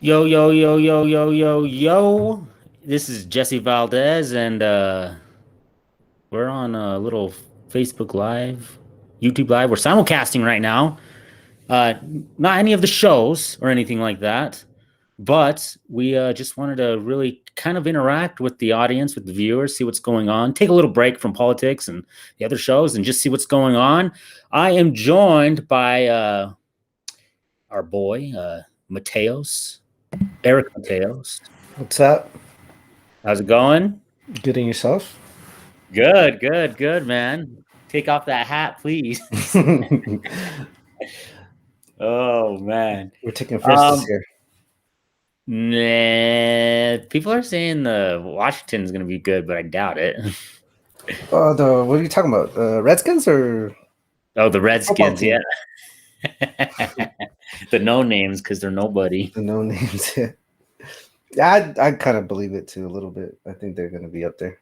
Yo, yo, yo, yo, yo, yo, yo. This is Jesse Valdez, and we're on a little Facebook Live, YouTube Live. We're simulcasting right now. Uh, Not any of the shows or anything like that, but we just wanted to really kind of interact with the audience, with the viewers, see what's going on, take a little break from politics and the other shows, and just see what's going on. I am joined by our boy, Mateos, Eric Mateos. What's up? How's it going? Getting yourself? Good, good, good, man. Take off that hat, please. We're Oh man. taking first this Um, year. Nah, people are saying the Washington's gonna be good, but I doubt it. Oh, what are you talking about? Redskins or Oh, the football Redskins, yeah. team? The no names because they're nobody. The no names. Yeah, I kind of believe it too a little bit. I think they're going to be up there.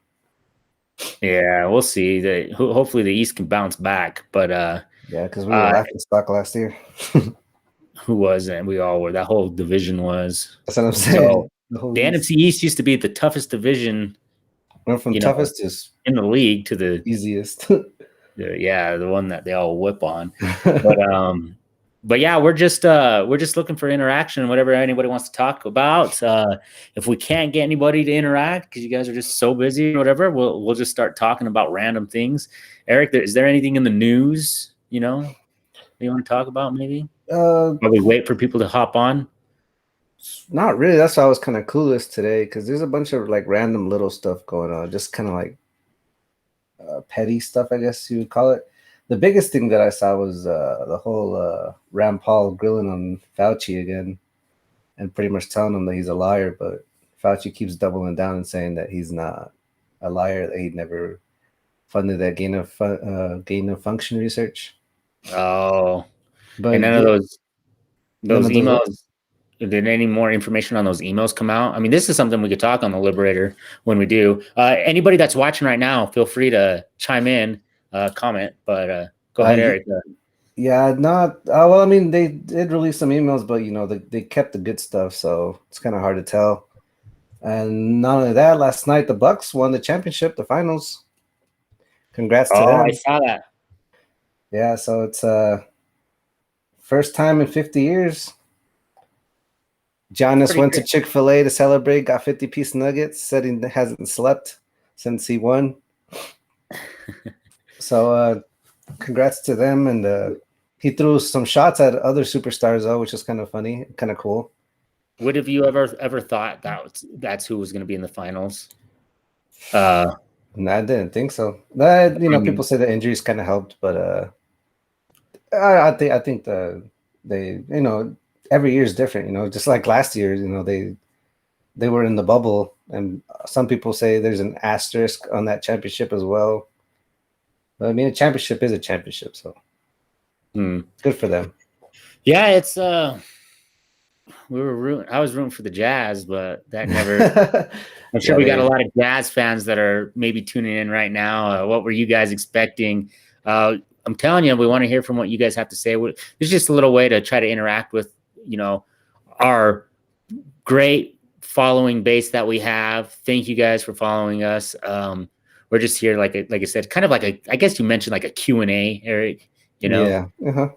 Yeah, we'll see. Hopefully the East can bounce back, but Yeah, because we were laughing stock last year. who wasn't? We all were. That whole division was. That's what I'm saying. So The whole the NFC East used to be the toughest division, went from you know, toughest to in the league to the easiest. the one that they all whip on. But yeah, we're just looking for interaction, whatever anybody wants to talk about. If we can't get anybody to interact because you guys are just so busy or whatever, we'll just start talking about random things. Eric, is there anything in the news that you want to talk about? Maybe while we wait for people to hop on. Not really. That's why I was kind of clueless today because there's a bunch of like random little stuff going on, just kind of like petty stuff, I guess you would call it. The biggest thing that I saw was the whole Rand Paul grilling on Fauci again and pretty much telling him that he's a liar, but Fauci keeps doubling down and saying that he's not a liar, that he never funded that gain of function research. Oh, and But none of those none those of those. emails. Did any more information on those emails come out? I mean, this is something we could talk on the Liberator when we do. Anybody that's watching right now, feel free to chime in, comment. But go ahead, Eric. Yeah, not well. I mean, they did release some emails, but they kept the good stuff, so it's kind of hard to tell. And not only that, last night the Bucks won the championship, the finals. Congrats to Oh, I them. saw that. Yeah, so it's first time in 50 years. Giannis Pretty went to great. Chick-fil-A to celebrate, got 50-piece nuggets, said he hasn't slept since he won. So congrats to them, and he threw some shots at other superstars though, which is kind of funny, kind of cool. Would have you ever thought that's who was going to be in the finals? No, I didn't think so. People say the injuries kind of helped, but I think they every year is different. Just like last year, they were in the bubble, and some people say there's an asterisk on that championship as well. But I mean, a championship is a championship, so good for them. Yeah, it's I was rooting for the Jazz, but that never. I'm sure we got a lot of Jazz fans that are maybe tuning in right now. What were you guys expecting? I'm telling you, we want to hear from what you guys have to say. It's just a little way to try to interact with, our great following base that we have. Thank you guys for following us. We're just here, like I said, kind of like I guess you mentioned like a Q&A, Eric. Yeah. Uh-huh.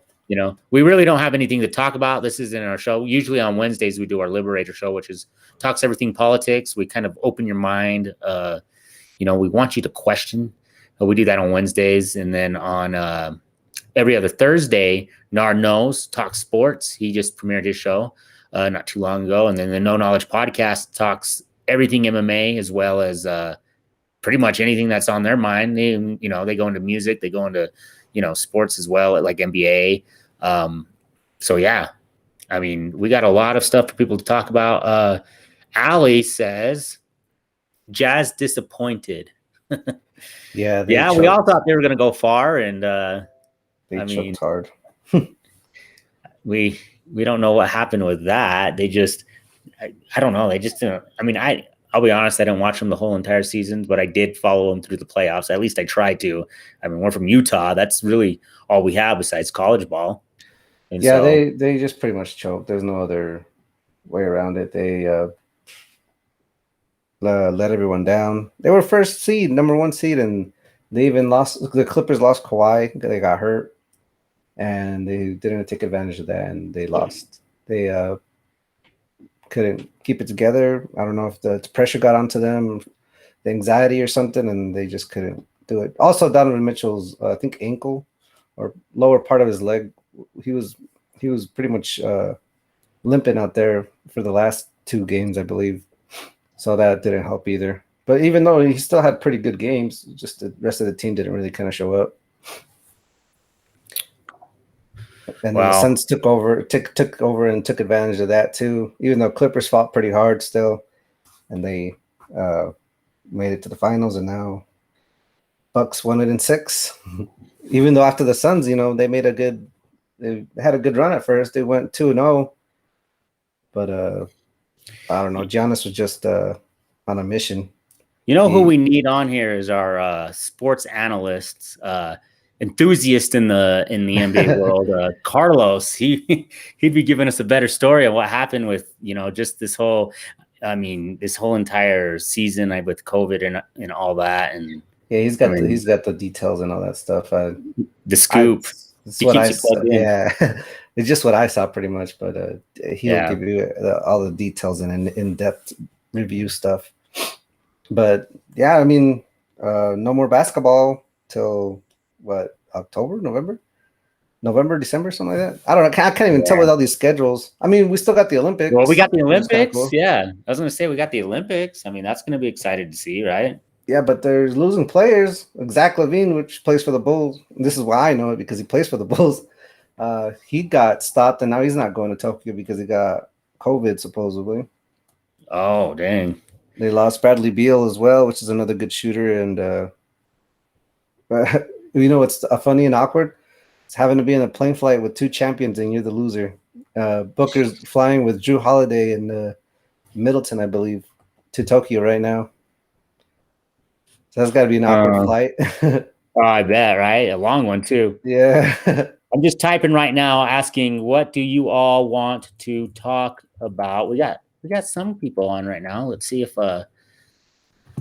We really don't have anything to talk about. This isn't our show. Usually on Wednesdays we do our Liberator show, which is talks everything politics. We kind of open your mind. We want you to question. We do that on Wednesdays, and then on every other Thursday, Nard Knows talks sports. He just premiered his show not too long ago, and then the No Knowledge Podcast talks everything MMA as well as pretty much anything that's on their mind. They go into music, they go into sports as well, like NBA. So yeah, I mean, we got a lot of stuff for people to talk about. Allie says, Jazz disappointed. Yeah, we all thought they were going to go far, and they choked hard. we don't know what happened with that. They just, I don't know. They just didn't. I mean, I'll be honest, I didn't watch them the whole entire season, but I did follow them through the playoffs. At least I tried to. I mean, we're from Utah. That's really all we have besides college ball. And yeah, so, they just pretty much choked. There's no other way around it. They let everyone down. They were first seed, number one seed, and they even lost. The Clippers lost Kawhi. They got hurt, and they didn't take advantage of that, and they lost. They couldn't keep it together. I don't know if the pressure got onto them, the anxiety or something, and they just couldn't do it. Also, Donovan Mitchell's, I think, ankle or lower part of his leg, he was pretty much limping out there for the last 2 games, I believe. So that didn't help either. But even though he still had pretty good games, just the rest of the team didn't really kind of show up. And then the Suns took over and took advantage of that too. Even though Clippers fought pretty hard still, and they made it to the finals, and now Bucks won it in 6. Even though after the Suns, they had a good run at first. They went 2-0, but I don't know. Giannis was just on a mission. Who we need on here is our sports analysts, enthusiast in the NBA world, Carlos. He'd be giving us a better story of what happened with just this whole entire season with COVID and all that. And yeah, he's got the details and all that stuff. The scoop. Yeah, it's just what I saw pretty much. But he'll give you all the details and in-depth review stuff. But yeah, I mean, no more basketball till what, November, December, something like that. I don't know. I can't even tell with all these schedules. I mean, we still got the Olympics. Well, we got the Olympics. Cool. Yeah, I was going to say we got the Olympics. I mean, that's going to be exciting to see, right? Yeah, but there's losing players. Zach LaVine, which plays for the Bulls. This is why I know it, because he plays for the Bulls. He got stopped, and now he's not going to Tokyo because he got COVID, supposedly. Oh, dang. They lost Bradley Beal as well, which is another good shooter. And what's funny and awkward? It's having to be in a plane flight with 2 champions, and you're the loser. Booker's flying with Drew Holiday and Middleton, I believe, to Tokyo right now. So that's got to be an awkward flight. Oh, I bet, right? A long one, too. Yeah. I'm just typing right now, asking, what do you all want to talk about? We got some people on right now. Let's see if let's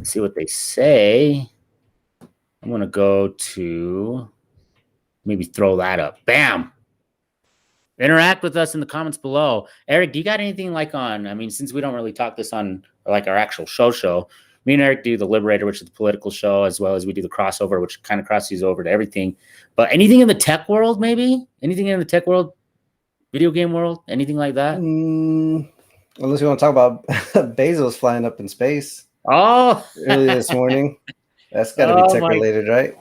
see what they say. I'm going to go to maybe throw that up. Bam. Interact with us in the comments below. Eric, do you got anything since we don't really talk this on like our actual show, me and Eric do the Liberator, which is the political show, as well as we do the crossover, which kind of crosses over to everything. But anything in the tech world, maybe? Anything in the tech world? Video game world? Anything like that? Unless you want to talk about Bezos flying up in space. Oh! Early this morning. That's got to be tech related, right?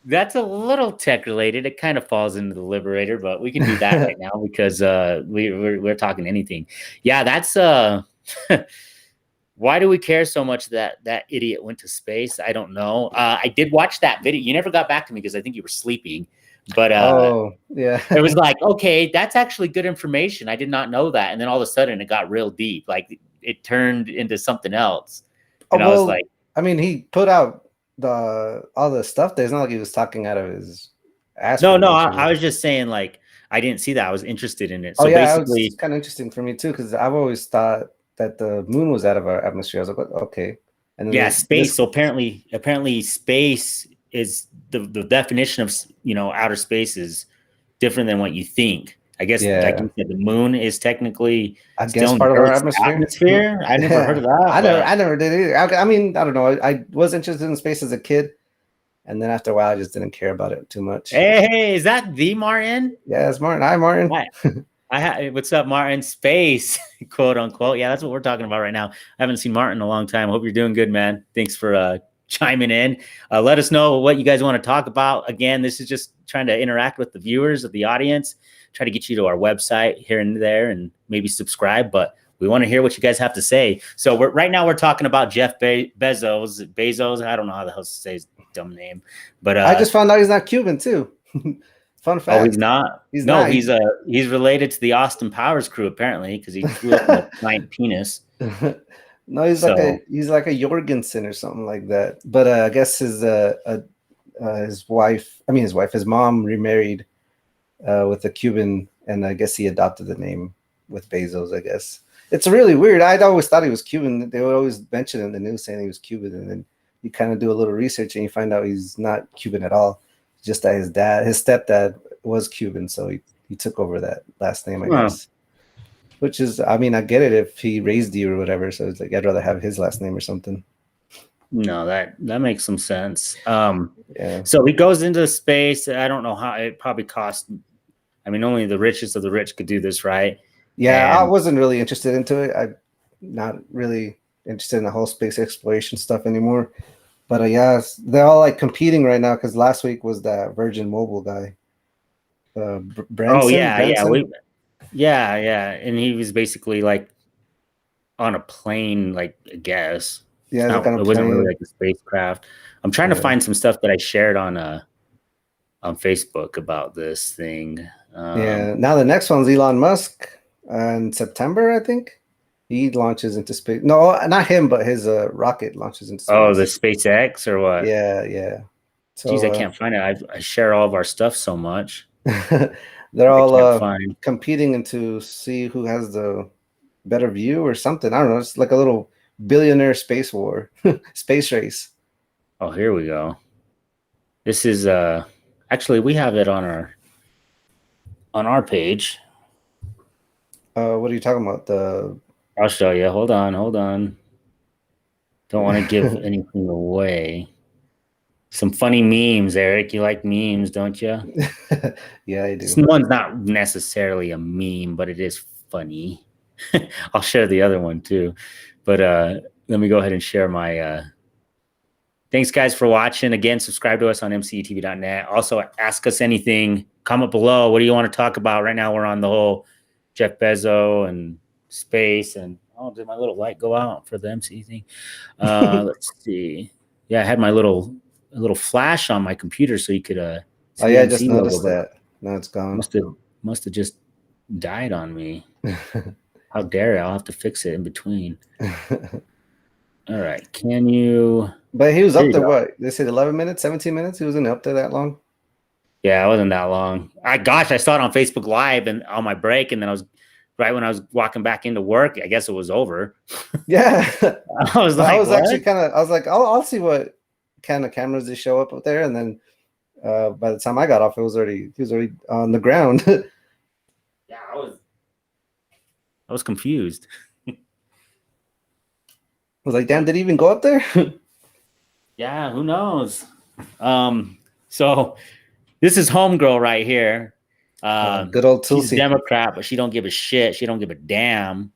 That's a little tech related. It kind of falls into the Liberator, but we can do that right now because we're talking anything. Yeah, that's why do we care so much that idiot went to space? I don't know. I did watch that video. You never got back to me because I think you were sleeping. But yeah, it was like, okay, that's actually good information. I did not know that. And then all of a sudden it got real deep. Like it turned into something else. And I was like, I mean, he put out all the stuff there. It's not like he was talking out of his ass. No, I was just saying, like, I didn't see that. I was interested in it. So basically, it's kind of interesting for me too, because I've always thought that the moon was out of our atmosphere. I was like, okay. And then space. So apparently space is the definition of, outer space is different than what you think. I guess like you said, the moon is technically still part of our atmosphere. I never heard of that. I never did either. I mean, I don't know. I was interested in space as a kid, and then after a while, I just didn't care about it too much. Hey, is that the Martin? Yeah, it's Martin. Hi, Martin. What's up, Martin? Space, quote unquote. Yeah, that's what we're talking about right now. I haven't seen Martin in a long time. Hope you're doing good, man. Thanks for chiming in. Let us know what you guys want to talk about. Again, this is just trying to interact with the viewers, of the audience, try to get you to our website here and there and maybe subscribe, but we want to hear what you guys have to say. So right now we're talking about Jeff Bezos. I don't know how the hell to say his dumb name, but I just found out he's not Cuban too. Fun fact. Oh, he's not? He's related to the Austin Powers crew, apparently, because he grew up with a giant penis. No, he's like a Jorgensen or something like that. But I guess his mom remarried with a Cuban, and I guess he adopted the name. with Bezos, I guess. It's really weird. I'd always thought he was Cuban. They would always mention in the news saying he was Cuban, and then you kind of do a little research and you find out he's not Cuban at all. Just that his stepdad was Cuban, so he took over that last name, I guess. Which is, I mean, I get it if he raised you or whatever. So it's like I'd rather have his last name or something. No, that makes some sense. Yeah. So he goes into space. I don't know how it probably cost. I mean, only the richest of the rich could do this, right? Yeah, I wasn't really interested into it. I'm not really interested in the whole space exploration stuff anymore. But yeah, they're all like competing right now because last week was that Virgin Mobile guy. Branson, yeah, and he was basically like on a plane, like I guess. Yeah, it wasn't really like a spacecraft. I'm trying to find some stuff that I shared on Facebook about this thing. Now the next one's Elon Musk in September, I think. He launches into space. No, not him, but his rocket launches into space. Oh, the SpaceX or what? Yeah. So, geez, I can't find it. I share all of our stuff so much. They're all competing to see who has the better view or something. I don't know. It's like a little billionaire space war, space race. Oh, here we go. This is actually we have it on our page. What are you talking about? I'll show you. Hold on. Don't want to give anything away. Some funny memes, Eric. You like memes, don't you? Yeah, I do. This one's not necessarily a meme, but it is funny. I'll share the other one too. But let me go ahead and share my thanks guys for watching. Again, subscribe to us on mcetv.net. Also ask us anything. Comment below. What do you want to talk about? Right now we're on the whole Jeff Bezos and space, and did my little light go out for the MCE thing? Let's see. Yeah, I had my little flash on my computer so you could see I just noticed that. Now it's gone. Must have just died on me. How dare I? I'll have to fix it in between. All right. Can you? But he was up there, what? They said 11 minutes, 17 minutes? He wasn't up there that long? Yeah, it wasn't that long. I saw it on Facebook Live and on my break, and then right when I was walking back into work, I guess it was over. Yeah. I was like, I'll see what kind of cameras they show up there. And then by the time I got off, he was already on the ground. Yeah, I was confused. I was like, damn, did he even go up there? Yeah, who knows? So this is homegirl right here. Good old Tulsi. She's a Democrat, but she don't give a shit. She don't give a damn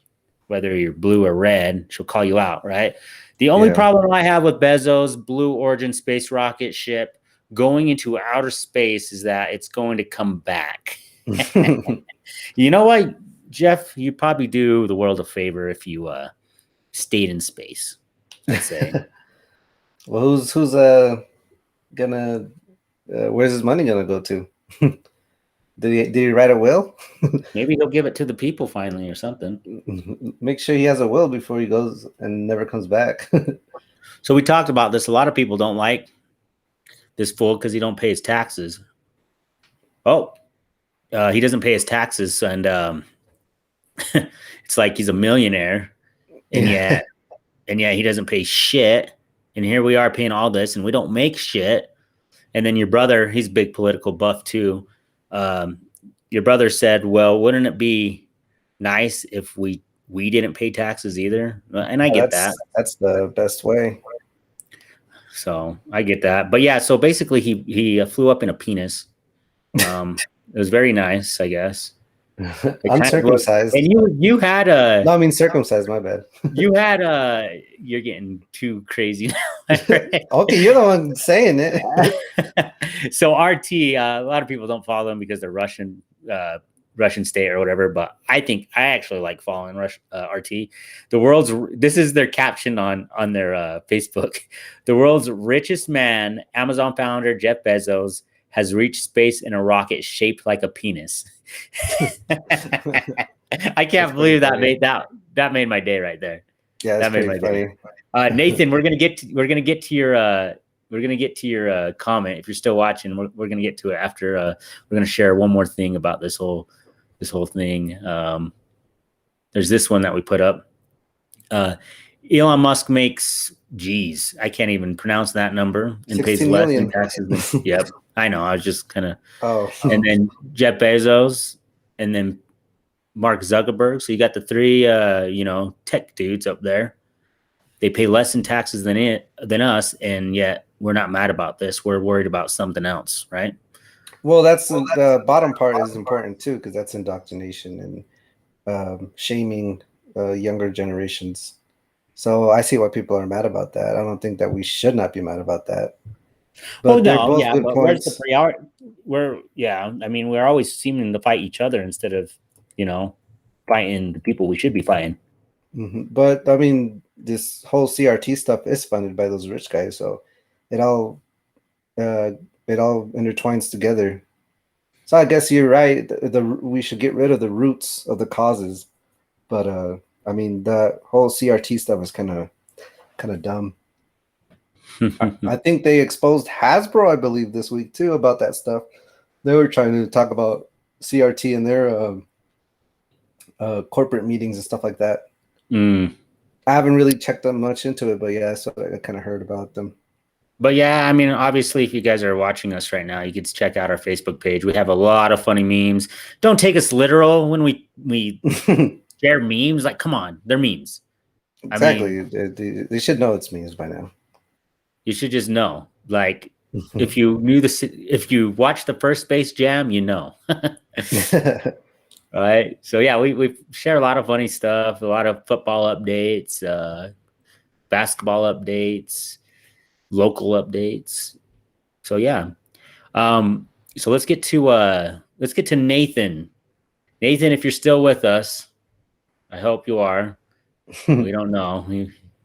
whether you're blue or red. She'll call you out, right? The only problem I have with Bezos' Blue Origin space rocket ship going into outer space is that it's going to come back. You know what, Jeff? You probably do the world a favor if you stayed in space, I'd say. Well, who's gonna? Where's his money gonna go to? Did he write a will? Maybe he'll give it to the people finally or something. Make sure he has a will before he goes and never comes back. So we talked about this. A lot of people don't like this fool because he don't pay his taxes. He doesn't pay his taxes, and it's like he's a millionaire, and yet he doesn't pay shit. And here we are paying all this, and we don't make shit. And then your brother, he's a big political buff too. Your brother said, well, wouldn't it be nice if we didn't pay taxes either? And I get that. That's the best way. So I get that. But yeah, so basically he flew up in a penis. It was very nice, I guess. Uncircumcised. And you had no, I mean circumcised, my bad. You're getting too crazy now. Right? Okay, you're the one saying it. So RT, a lot of people don't follow him because they're Russian state or whatever, but I actually like following RT. This is their caption on their Facebook. The world's richest man, Amazon founder Jeff Bezos, has reached space in a rocket shaped like a penis. I can't believe that made my day right there. Yeah, that made my day. Nathan, we're gonna get to your comment. If you're still watching, we're gonna get to it after. We're gonna share one more thing about this whole thing. there's this one that we put up. Elon Musk makes, I can't even pronounce that number, and pays 16 less million. in taxes than, yep, I know. I was just kind of, Oh, and then Jeff Bezos, and then Mark Zuckerberg. So you got the three, tech dudes up there. They pay less in taxes than us, and yet we're not mad about this. We're worried about something else, right? well, that's the bottom part is important too, because that's indoctrination and shaming younger generations. So I see why people are mad about that. I don't think that we should not be mad about that. But they're both good but points. where's the priority? I mean, we're always seeming to fight each other instead of, fighting the people we should be fighting. But I mean, this whole CRT stuff is funded by those rich guys, so it all intertwines together. So I guess you're right. We should get rid of the roots of the causes, but I mean, the whole CRT stuff is kind of dumb. I think they exposed Hasbro, I believe, this week too about that stuff. They were trying to talk about CRT in their corporate meetings and stuff like that. I haven't really checked that much into it, but yeah, so I kind of heard about them. But yeah, I mean, obviously, if you guys are watching us right now, you can check out our Facebook page. We have a lot of funny memes. Don't take us literal when we share memes. Like, come on, they're memes. Exactly. I mean, they should know it's memes by now. You should just know. Like, if you watch the first Space Jam, you know. Right. So yeah, we share a lot of funny stuff, a lot of football updates, basketball updates, local updates. So yeah. So let's get to Nathan. Nathan, if you're still with us, I hope you are. We don't know.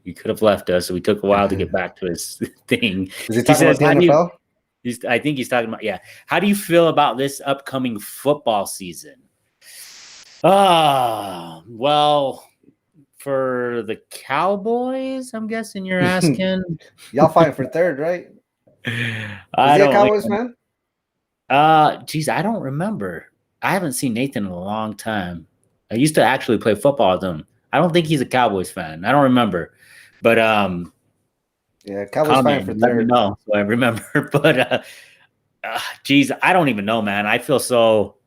He could have left us, so we took a while to get back to his thing. Is he talking about the NFL? I think he's talking about, yeah. How do you feel about this upcoming football season? Well, for the Cowboys, I'm guessing you're asking. Y'all fighting for third, right? Is he a Cowboys fan? Geez, I don't remember. I haven't seen Nathan in a long time. I used to actually play football with him. I don't think he's a Cowboys fan. I don't remember. But yeah, Cowboys fighting for third. Let me know so I remember. But geez, I don't even know, man. I feel so.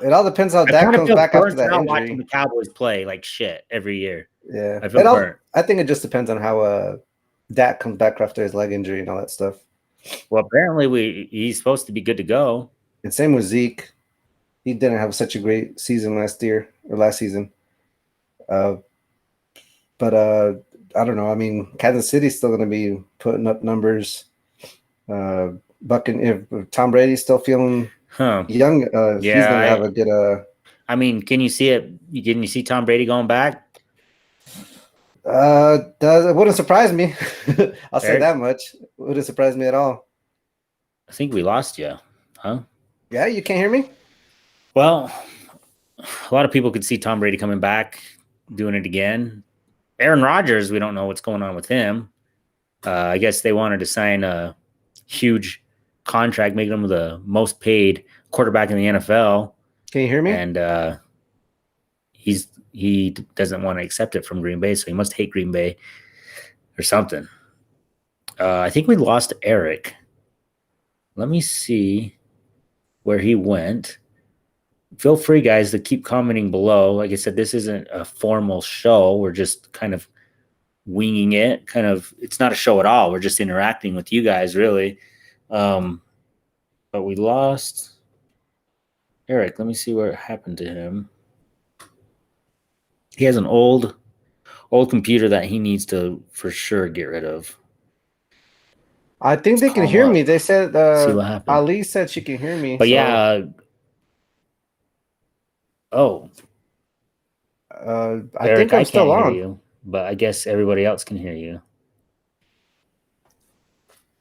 It all depends how Dak comes back after that injury. Watching the Cowboys play like shit every year. Yeah, I feel burnt. I think it just depends on how Dak comes back after his leg injury and all that stuff. Well, apparently he's supposed to be good to go. And same with Zeke. He didn't have such a great season last season. But I don't know. I mean, Kansas City's still going to be putting up numbers. If Tom Brady's still feeling young, he's going to have a good. I mean, can you see it? Can you see Tom Brady going back? It wouldn't surprise me. I'll say that much. It wouldn't surprise me at all. I think we lost you, huh? Yeah, you can't hear me? Well, a lot of people could see Tom Brady coming back, doing it again. Aaron Rodgers, we don't know what's going on with him. I guess they wanted to sign a huge contract, making him the most paid quarterback in the NFL. Can you hear me? And he doesn't want to accept it from Green Bay, so he must hate Green Bay or something. I think we lost Eric. Let me see where he went. Feel free, guys, to keep commenting below. Like I said, this isn't a formal show. We're just kind of winging it. It's not a show at all. We're just interacting with you guys, really. But we lost Eric. Let me see what happened to him. He has an old computer that he needs to for sure get rid of. I think they can hear me. They said Ali said she can hear me. But yeah. I think I'm still on. Hear you, but I guess everybody else can hear you.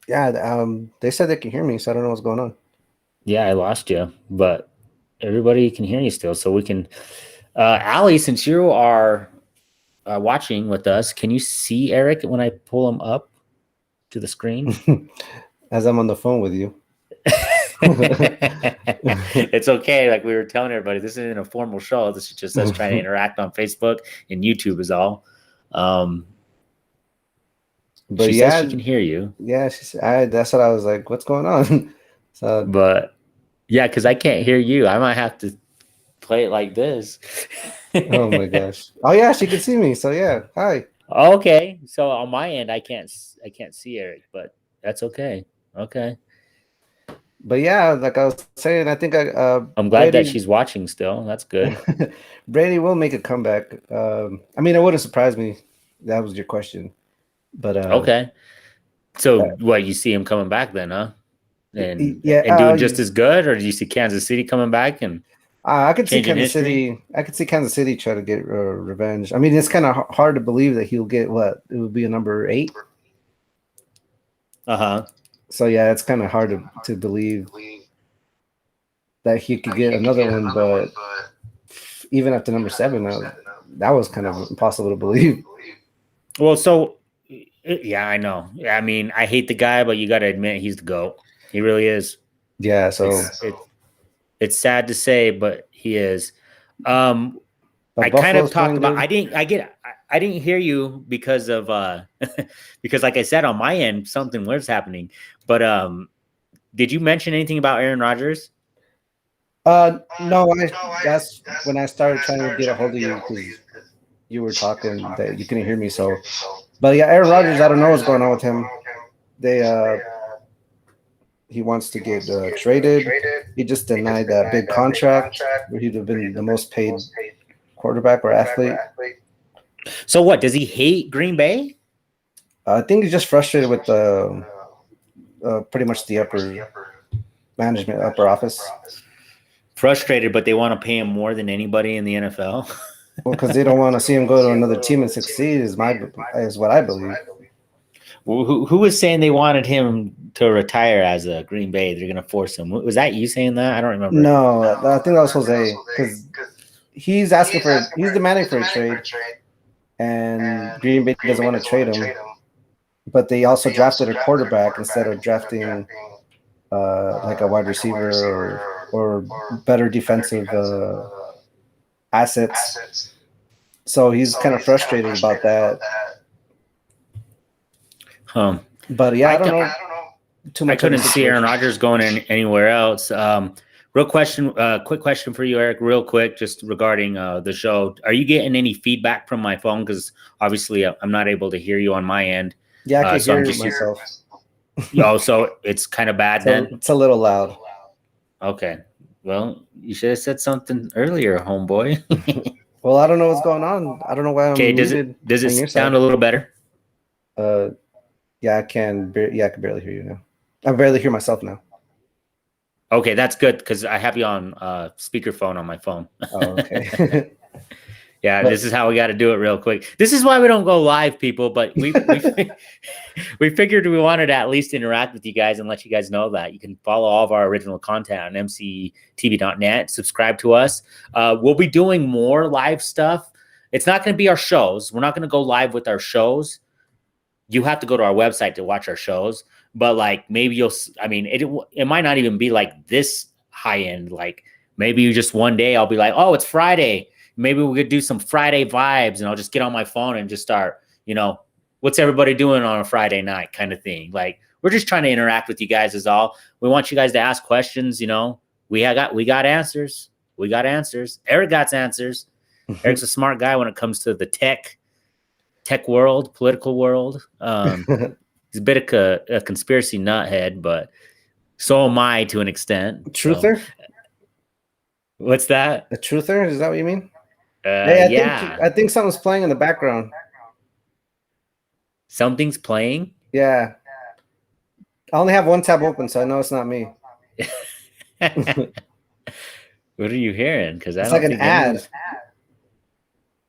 Yeah, they said they can hear me, so I don't know what's going on. Yeah, I lost you, but everybody can hear you still, so we can. Ali, since you are watching with us, can you see Eric when I pull him up to the screen? As I'm on the phone with you. It's okay. Like we were telling everybody, this isn't a formal show. This is just us trying to interact on Facebook and YouTube is all. But She says yeah, she can hear you. yeah, that's what I was like, what's going on? So, But yeah, because I can't hear you. I might have to play it like this. oh my gosh. Oh yeah, she can see me. So yeah, hi. Okay, so on my end, I can't see Eric, but that's okay. Okay, But yeah, like I was saying, I think I'm glad that she's watching still. That's good. Brady will make a comeback. I mean, it wouldn't surprise me. That was your question, but Okay, so what, you see him coming back then, huh? And yeah, doing just as good, or do you see Kansas City coming back and I could see changing Kansas history? City. I could see Kansas City try to get revenge. I mean, it's kind of hard to believe that he'll get what it would be a number 8. Uh-huh. So yeah, it's kind of hard to believe that he could get another one. But even after number 7, that was kind of impossible to believe. Well, so yeah, I know. I mean, I hate the guy, but you got to admit he's the GOAT. He really is. Yeah. So it's sad to say, but he is. I kind of talked about. I didn't hear you because of because, like I said, on my end, something was happening. But did you mention anything about Aaron Rodgers? No. That's when I started trying to get a hold of you because you were talking that you couldn't hear me. So, but yeah, Aaron Rodgers, I don't know what's going on with him. He wants to get traded. He just denied that big contract where he'd have been the most paid quarterback or athlete. So what? Does he hate Green Bay? I think he's just frustrated with pretty much the upper management, upper office. Frustrated, but they want to pay him more than anybody in the NFL. Well, because they don't want to see him go to another team and succeed is what I believe. Who was saying they wanted him to retire as a Green Bay? They're going to force him. Was that you saying that? I don't remember. No, I think that was Jose because he's demanding for a trade, and Green Bay doesn't want to trade him. But they also drafted a quarterback instead of drafting like a wide receiver or better defensive assets. So he's kind of frustrated about that. But yeah, I don't know too much. I couldn't see Aaron Rodgers going anywhere else. Quick question for you, Eric, real quick, just regarding the show. Are you getting any feedback from my phone? Because obviously I'm not able to hear you on my end. Yeah, I can hear myself. Oh, so it's kind of bad then? It's a little loud. Okay. Well, you should have said something earlier, homeboy. Well, I don't know what's going on. I don't know why I'm muted. Does it sound a little better? Yeah, I can barely hear you now. I barely hear myself now. Okay, that's good because I have you on speakerphone on my phone. Oh, okay. Yeah, this is how we got to do it real quick. This is why we don't go live, people. But we figured we wanted to at least interact with you guys and let you guys know that you can follow all of our original content on mcetv.net. Subscribe to us. We'll be doing more live stuff. It's not going to be our shows. We're not going to go live with our shows. You have to go to our website to watch our shows. But like maybe it might not even be like this high end. Like maybe you just one day I'll be like, oh, it's Friday. Maybe we could do some Friday vibes and I'll just get on my phone and just start, what's everybody doing on a Friday night kind of thing. Like we're just trying to interact with you guys is all. We want you guys to ask questions. We got answers. We got answers. Eric got answers. Eric's a smart guy when it comes to the tech world, political world. He's a bit of a conspiracy nuthead, but so am I to an extent. Truther? So. What's that? A truther? Is that what you mean? Yeah. I think something's playing in the background. Something's playing? Yeah. I only have one tab open, so I know it's not me. What are you hearing? Because it's like an ad.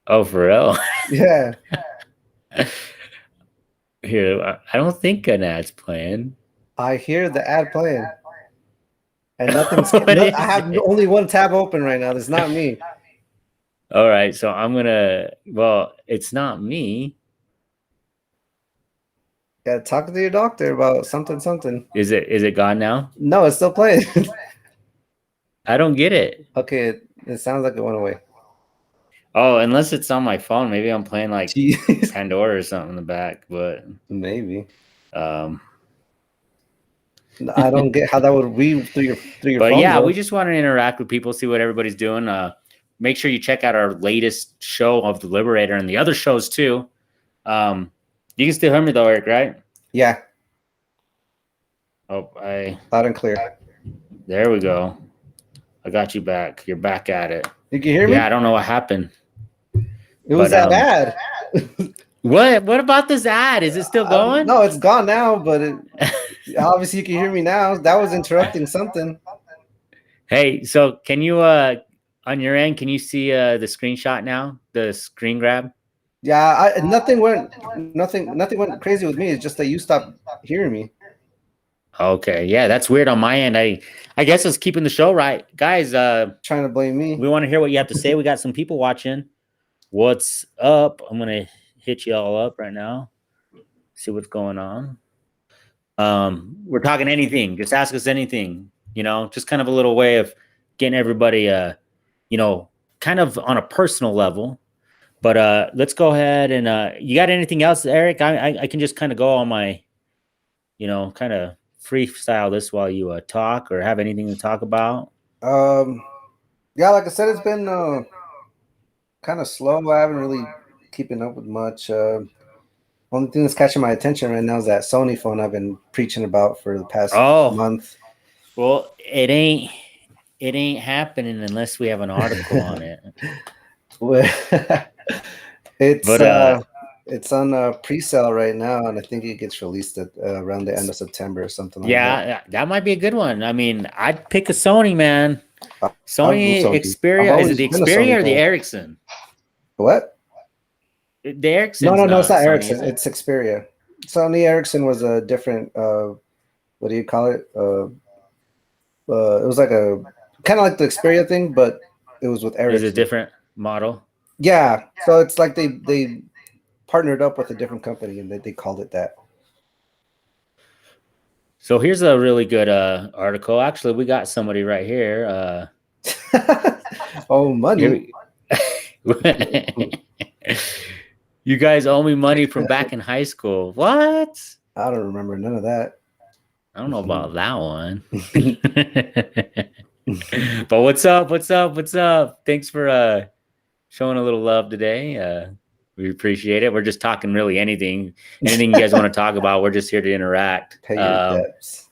Oh, for real? Yeah. Here, I don't think an ad's playing. I hear the ad playing. And nothing's I have only one tab open right now. It's not me. All right, so I'm gonna. Well, it's not me. Yeah, talk to your doctor about something. Is it gone now? No, it's still playing. I don't get it. Okay, it sounds like it went away. Oh, unless it's on my phone. Maybe I'm playing like Jeez. Pandora or something in the back. But Maybe. um, I don't get how that would read through your but phone yeah, we though. just want to interact with people, see what everybody's doing. Make sure you check out our latest show of the Liberator and the other shows too. You can still hear me though, Eric, right? Yeah, Oh, loud and clear. there we go. I got you back. You're back at it. You can hear Yeah, me? I don't know what happened. It was But that ad. what about this ad? Is it still going? No, it's gone now, but obviously you can hear me now. That was interrupting something. Hey, so can you on your end, can you see the screenshot now? The screen grab? Yeah, nothing went crazy with me. It's just that you stopped hearing me. Okay. Yeah, that's weird on my end. I guess it's keeping the show right. Guys, Trying to blame me. we want to hear what you have to say. We got some people watching. What's up? I'm gonna hit you all up right now. See what's going on. We're talking anything. Just ask us anything. Just kind of a little way of getting everybody, kind of on a personal level. But let's go ahead and you got anything else, Eric? I can just kind of go on my, kind of freestyle this while you talk or have anything to talk about. Yeah, like I said, it's been kind of slow. I haven't really keeping up with much. Only thing that's catching my attention right now is that Sony phone I've been preaching about for the past month. Well, it ain't happening unless we have an article on it. It's on pre-sale right now, and I think it gets released at around the end of September or something like that. Yeah, that might be a good one. I mean, I'd pick a Sony, man. Sony Xperia. Is it the Xperia or the Ericsson? What? The Ericsson? No, it's not Ericsson. It's Xperia. Sony Ericsson was a different. What do you call it? It was like a kind of like the Xperia thing, but it was with Ericsson. It's a different model. Yeah, so it's like they partnered up with a different company and they called it that. So here's a really good article. Actually, we got somebody right here. Oh, money. You guys owe me money from back in high school. What? I don't remember none of that. I don't know about that one. But what's up? What's up? What's up? Thanks for showing a little love today. We appreciate it. We're just talking really anything you guys want to talk about. We're just here to interact. Pay your debts.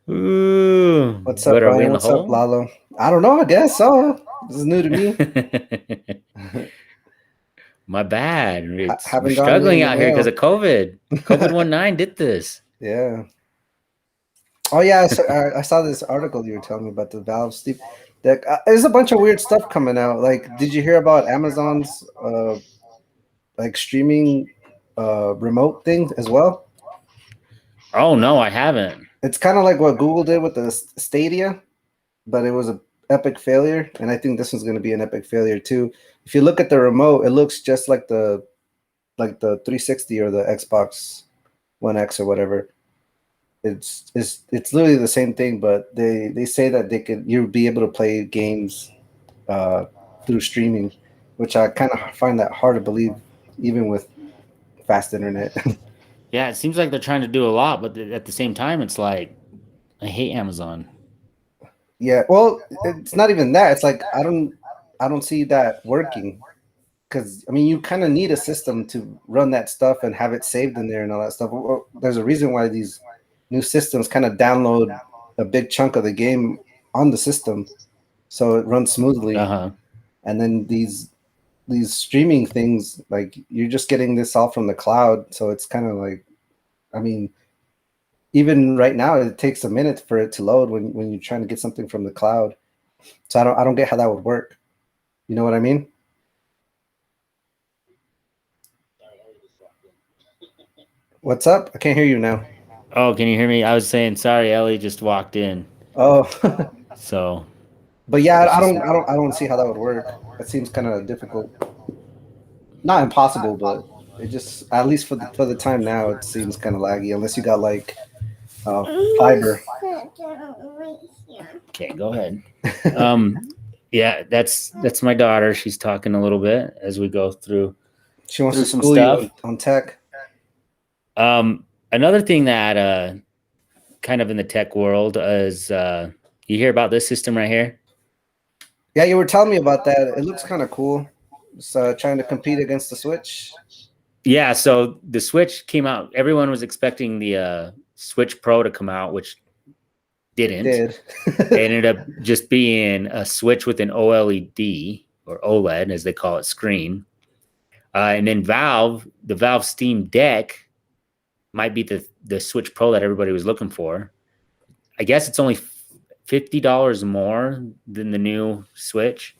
Ooh. What's up, Brian? What's up, Lalo? I don't know. I guess so. This is new to me. My bad. We're struggling out here because of COVID. COVID-19 did this. Yeah. Oh, yeah. I saw this article you were telling me about the Valve Steep Deck. There's a bunch of weird stuff coming out. Like, did you hear about Amazon's like streaming remote thing as well? Oh, no, I haven't. It's kind of like what Google did with the Stadia, but it was an epic failure. And I think this one's going to be an epic failure too. If you look at the remote, it looks just like the 360 or the Xbox One X or whatever. It's literally the same thing, but they say that you'll be able to play games through streaming, which I kind of find that hard to believe, even with fast internet. Yeah, it seems like they're trying to do a lot, but at the same time, it's like I hate Amazon. Yeah, well, it's not even that. It's like I don't see that working, because I mean, you kind of need a system to run that stuff and have it saved in there and all that stuff. There's a reason why these new systems kind of download a big chunk of the game on the system, so it runs smoothly. And then these streaming things, like you're just getting this all from the cloud, so it's kind of like, I mean, even right now it takes a minute for it to load when you're trying to get something from the cloud. So I don't get how that would work. You know what I mean? What's up? I can't hear you now. Oh, can you hear me? I was saying sorry, Ellie just walked in. Oh. So. But yeah, I don't see how that would work. That seems kind of difficult. Not impossible, but It just, at least for the time now, it seems kind of laggy unless you got like fiber. Okay, go ahead. Yeah, that's my daughter. She's talking a little bit as we go through She wants to some school stuff. you on tech. Another thing that kind of in the tech world is you hear about this system right here? Yeah, you were telling me about that. It looks kind of cool. It's trying to compete against the Switch. Yeah, so the Switch came out. Everyone was expecting the Switch Pro to come out, which didn't. Did. It ended up just being a Switch with an OLED or OLED, as they call it, screen. And then the Valve Steam Deck might be the Switch Pro that everybody was looking for. I guess it's only $50 more than the new Switch.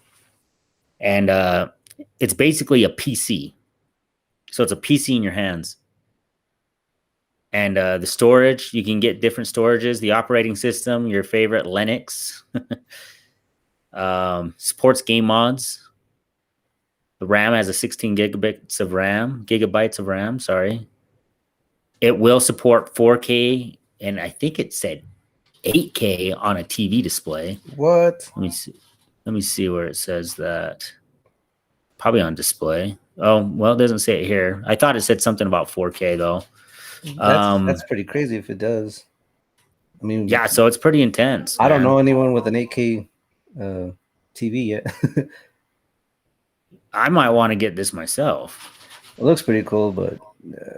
And it's basically a PC. So it's a PC in your hands. And the storage, you can get different storages. The operating system, your favorite Linux. Supports game mods. The RAM has a 16 gigabytes of RAM, sorry. It will support 4K, and I think it said 8K on a TV display. What? Let me see where it says that. Probably on display. Oh, well, it doesn't say it here. I thought it said something about 4K though. That's pretty crazy if it does. I mean, yeah, so it's pretty intense. I don't know anyone with an 8K TV yet. I might want to get this myself. It looks pretty cool, but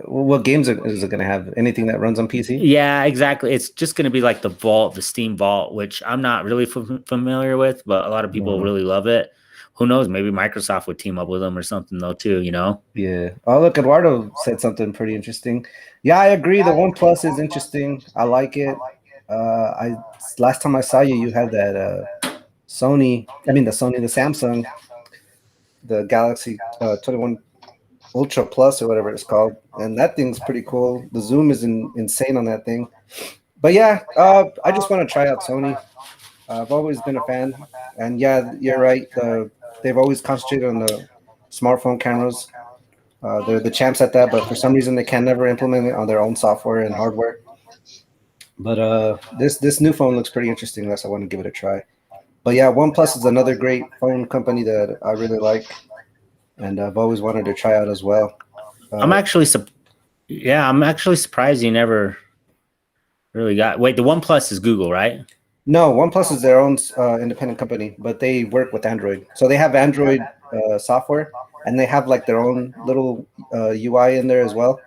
what games is it going to have? Anything that runs on PC? Yeah, exactly. It's just going to be like the Vault, the Steam Vault, which I'm not really familiar with, but a lot of people really love it. Who knows? Maybe Microsoft would team up with them or something, though, too, you know? Yeah. Oh, look, Eduardo said something pretty interesting. Yeah, I agree. The OnePlus is interesting. I like it. Last time I saw you, you had that the Samsung, the Galaxy 21 Ultra Plus or whatever it's called, and that thing's pretty cool. The zoom is insane on that thing. But yeah, I just want to try out Sony. I've always been a fan, and yeah, you're right. They've always concentrated on the smartphone cameras. They're the champs at that, but for some reason they can never implement it on their own software and hardware. But this new phone looks pretty interesting. Unless I want to give it a try. But yeah, OnePlus is another great phone company that I really like, and I've always wanted to try out as well. I'm actually surprised you never really got. Wait, the OnePlus is Google, right? No, OnePlus is their own independent company, but they work with Android. So they have Android software, and they have like their own little UI in there as well.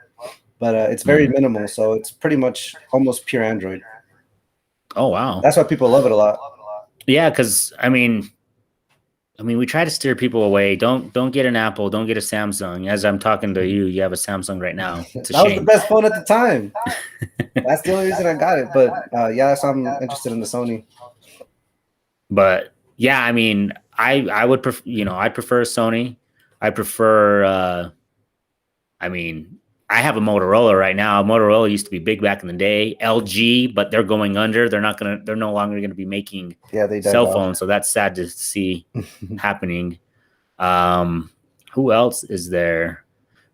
But it's very minimal, so it's pretty much almost pure Android. Oh wow, that's why people love it a lot. Yeah, because I mean, we try to steer people away. Don't get an Apple. Don't get a Samsung. As I'm talking to you, you have a Samsung right now. It's a that shame. Was the best phone at the time. That's the only reason I got it. But yeah, so I'm interested in the Sony. But yeah, I mean, I would prefer. I prefer Sony. I prefer. I have a Motorola right now. Motorola used to be big back in the day. LG, but they're going under. They're no longer gonna be making cell phones. So that's sad to see happening. Who else is there?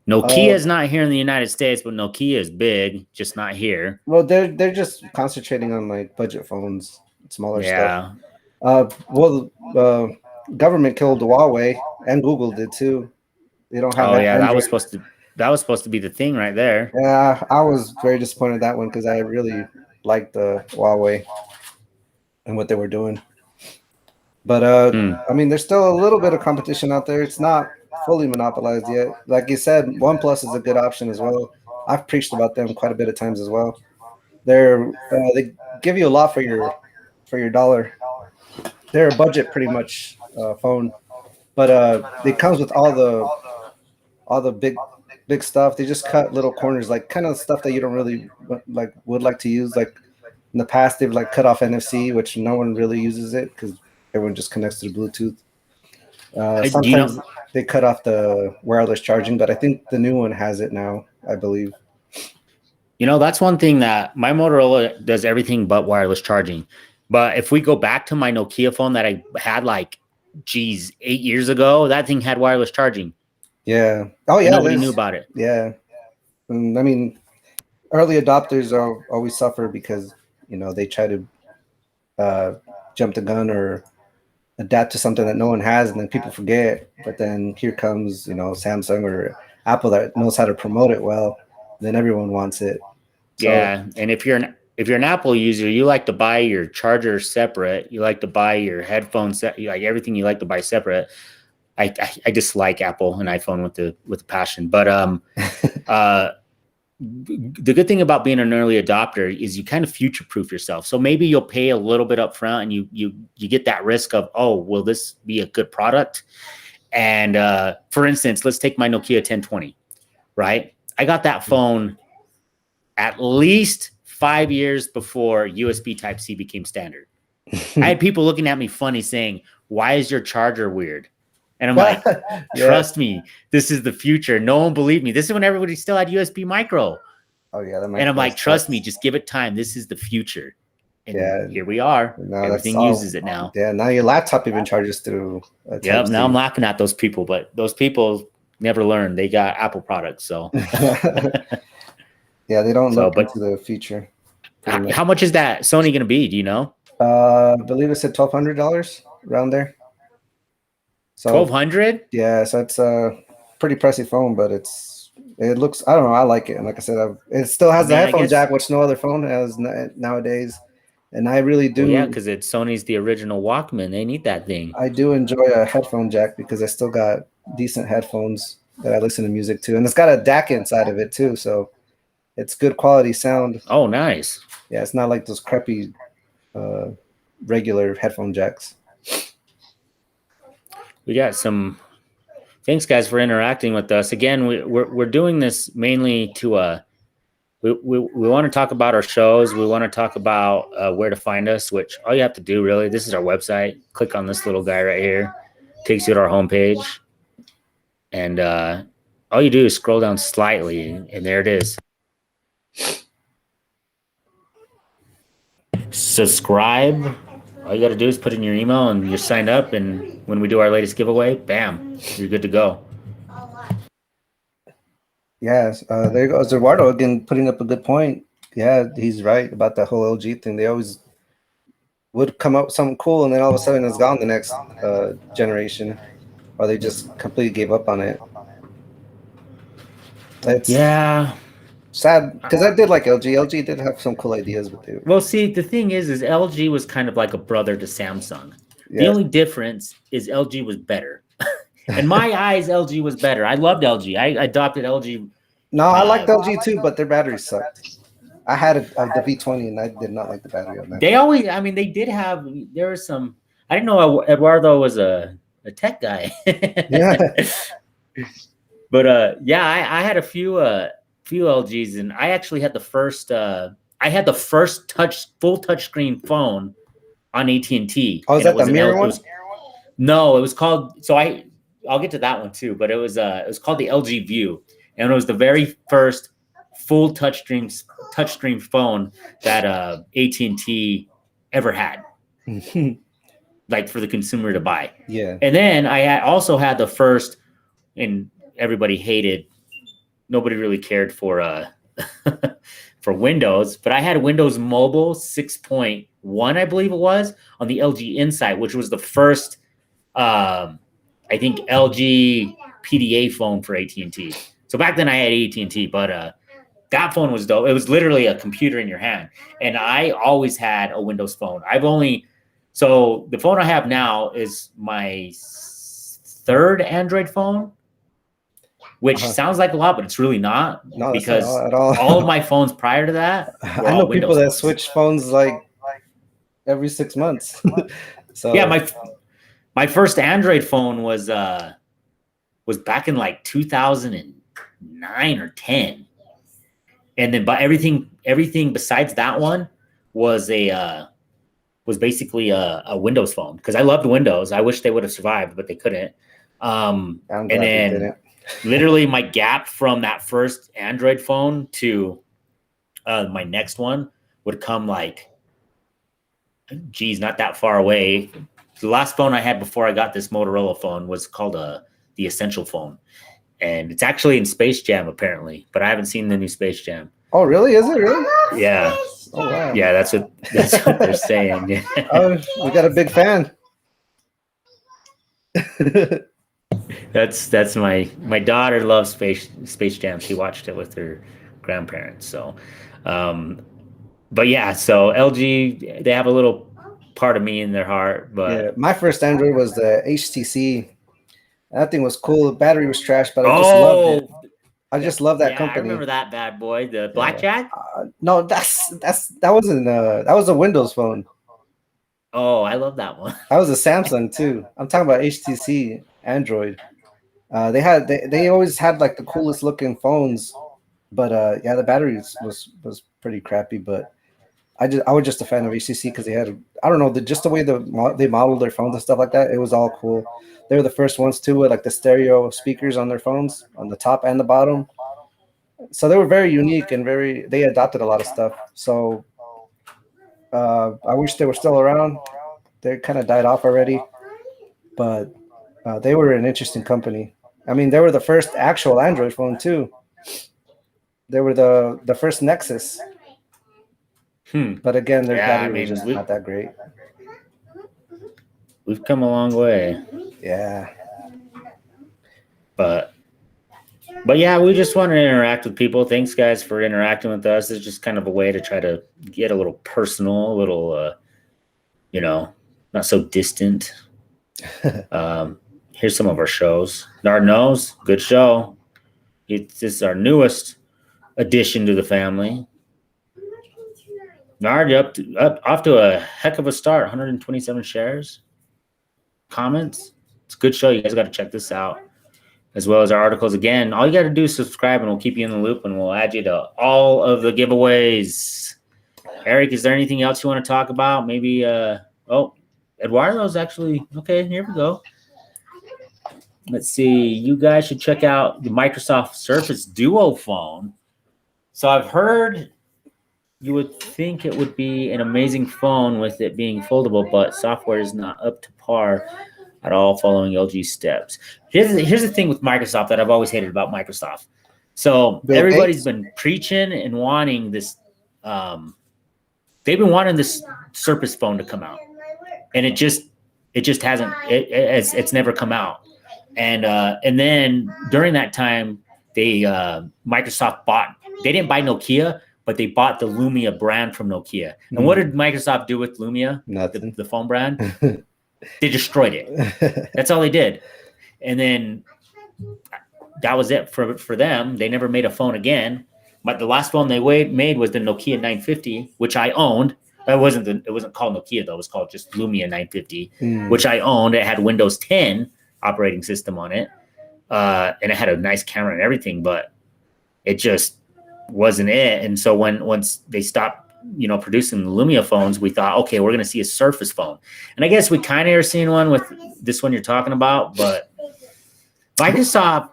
Nokia is not here in the United States, but Nokia is big, just not here. Well, they're just concentrating on like budget phones, smaller stuff. Government killed Huawei, and Google did too. They don't have. Oh yeah, Android. That was supposed to be the thing right there. Yeah, I was very disappointed in that one because I really liked the Huawei and what they were doing. But I mean, there's still a little bit of competition out there. It's not fully monopolized yet. Like you said, OnePlus is a good option as well. I've preached about them quite a bit of times as well. They give you a lot for your dollar. They're a budget pretty much phone, but it comes with all the big stuff. They just cut little corners, like kind of stuff that you don't really would like to use. Like in the past, they've like cut off NFC, which no one really uses it because everyone just connects to the Bluetooth. Sometimes they cut off the wireless charging, but I think the new one has it now, I believe. That's one thing that my Motorola does everything but wireless charging. But if we go back to my Nokia phone that I had 8 years ago, that thing had wireless charging. Yeah. Oh yeah. Nobody knew about it. Yeah. I mean, early adopters are always suffer because they try to uh, jump the gun or adapt to something that no one has, and then people forget. But then here comes Samsung or Apple that knows how to promote it well. Then everyone wants it. So Yeah, and if you're an Apple user, you like to buy your charger separate. You like to buy your headphones, like everything you like to buy separate. I dislike Apple and iPhone with a passion, but uh, the good thing about being an early adopter is you kind of future proof yourself. So maybe you'll pay a little bit up front, and you get that risk of, oh, will this be a good product? And for instance, let's take my Nokia 1020. Right, I got that phone at least 5 years before USB Type C became standard. I had people looking at me funny saying, "Why is your charger weird?" And I'm like, "Trust me, this is the future." No one believed me. This is when everybody still had USB micro. Oh yeah, and I'm like, "Trust me, just give it time. This is the future." And here we are. Everything uses it now. Yeah, now your laptop even charges through. Yep. Now I'm laughing at those people, but those people never learned. They got Apple products, so. Yeah, they don't look into the future. How much is that Sony going to be? Do you know? I believe it said $1,200 around there. So $1,200? Yeah, so it's a pretty pricey phone, but it looks. I don't know. I like it, and like I said, it still has the headphone jack, which no other phone has nowadays. And I really do. Well, yeah, because it's Sony's the original Walkman. They need that thing. I do enjoy a headphone jack because I still got decent headphones that I listen to music to, and it's got a DAC inside of it too, so it's good quality sound. Oh, nice. Yeah, it's not like those crappy regular headphone jacks. We got some. Thanks, guys, for interacting with us. Again, we're doing this mainly to we want to talk about our shows. We want to talk about where to find us, which all you have to do really, this is our website. Click on this little guy right here. Takes you to our homepage. And all you do is scroll down slightly, and there it is. Subscribe. All you got to do is put in your email and you're signed up. And when we do our latest giveaway, bam, you're good to go. Yes, there goes Eduardo again, putting up a good point. Yeah, he's right about that whole LG thing. They always would come up with something cool, and then all of a sudden it's gone the next generation, or they just completely gave up on it. It's sad because I did like LG. LG did have some cool ideas with it. Well, see, the thing is LG was kind of like a brother to Samsung. Yeah. The only difference is LG was better. In my eyes, LG was better. I loved LG. I adopted LG. No, I liked LG too, but their batteries sucked. I had the V20, and I did not like the battery on that. They always, I mean, they did have. There was some. I didn't know Eduardo was a tech guy. Yeah. But yeah, I had a few LGs, and I actually had the first. I had the first full touchscreen phone on AT&T. Oh, is that the mirror one? No, it was called. So I'll get to that one too. But it was called the LG View, and it was the very first full touchscreen phone that AT&T ever had, like for the consumer to buy. Yeah. And then I also had the first, and everybody hated. Nobody really cared for for Windows, but I had Windows Mobile 6.1, I believe it was, on the LG Insight, which was the first, I think, LG PDA phone for AT&T. So back then I had AT&T, but that phone was dope. It was literally a computer in your hand, and I always had a Windows phone. So the phone I have now is my third Android phone. Which sounds like a lot, but it's really not. No, because not at all. All of my phones prior to that were I know all people that phones. switch phones like every 6 months. So yeah, my first Android phone was back in like 2009 or 10, and then but everything besides that one was basically a Windows phone because I loved Windows. I wish they would have survived, but they couldn't. And then literally my gap from that first Android phone to my next one would come like, not that far away. The last phone I had before I got this Motorola phone was called the Essential phone. and it's actually in Space Jam apparently, but I haven't seen the new Space Jam. Oh, really? Is it really? Yeah. Oh, wow. Yeah, that's what they're saying. Oh, we got a big fan. That's my daughter loves Space Jam. She watched it with her grandparents. So, but yeah, so LG, they have a little part of me in their heart. But yeah, my first Android was the HTC. That thing was cool. The battery was trash, but I just loved it. I just love that company. I remember that bad boy, the Blackjack. No, that wasn't that was a Windows phone. Oh, I love that one. That was a Samsung too. I'm talking about HTC Android. They always had like the coolest looking phones, but yeah, the battery was pretty crappy. But I was just a fan of HTC because they had, I don't know, just the way they modeled their phones and stuff like that. It was all cool. They were the first ones too with like the stereo speakers on their phones on the top and the bottom. So they were very unique and they adopted a lot of stuff. So I wish they were still around. They kind of died off already, but they were an interesting company. I mean, they were the first actual Android phone too. They were the first Nexus. But again, their battery was just not that great. We've come a long way. Yeah. But yeah, we just want to interact with people. Thanks, guys, for interacting with us. It's just kind of a way to try to get a little personal, a little, not so distant. Here's some of our shows. Nard Knows, good show. This is our newest addition to the family. Nard, off to a heck of a start. 127 shares, comments. It's a good show. You guys got to check this out, as well as our articles. Again, all you got to do is subscribe, and we'll keep you in the loop, and we'll add you to all of the giveaways. Eric, is there anything else you want to talk about? Maybe, Eduardo's actually, okay, here we go. Let's see. You guys should check out the Microsoft Surface Duo phone. So I've heard you would think it would be an amazing phone with it being foldable, but software is not up to par at all following LG steps. Here's the thing with Microsoft that I've always hated about Microsoft. So everybody's been preaching and wanting this. They've been wanting this Surface phone to come out, and it just hasn't. It's never come out. And then during that time, Microsoft bought. They didn't buy Nokia, but they bought the Lumia brand from Nokia. And what did Microsoft do with Lumia? Nothing. The phone brand? They destroyed it. That's all they did. And then that was it for them. They never made a phone again. But the last phone they made was the Nokia 950, which I owned. It wasn't called Nokia though. It was called just Lumia 950, which I owned. It had Windows 10 operating system on it, and it had a nice camera and everything. But it just wasn't it. And so once they stopped, producing the Lumia phones, we thought, okay, we're going to see a Surface phone. And I guess we kind of are seeing one with this one you're talking about, but Microsoft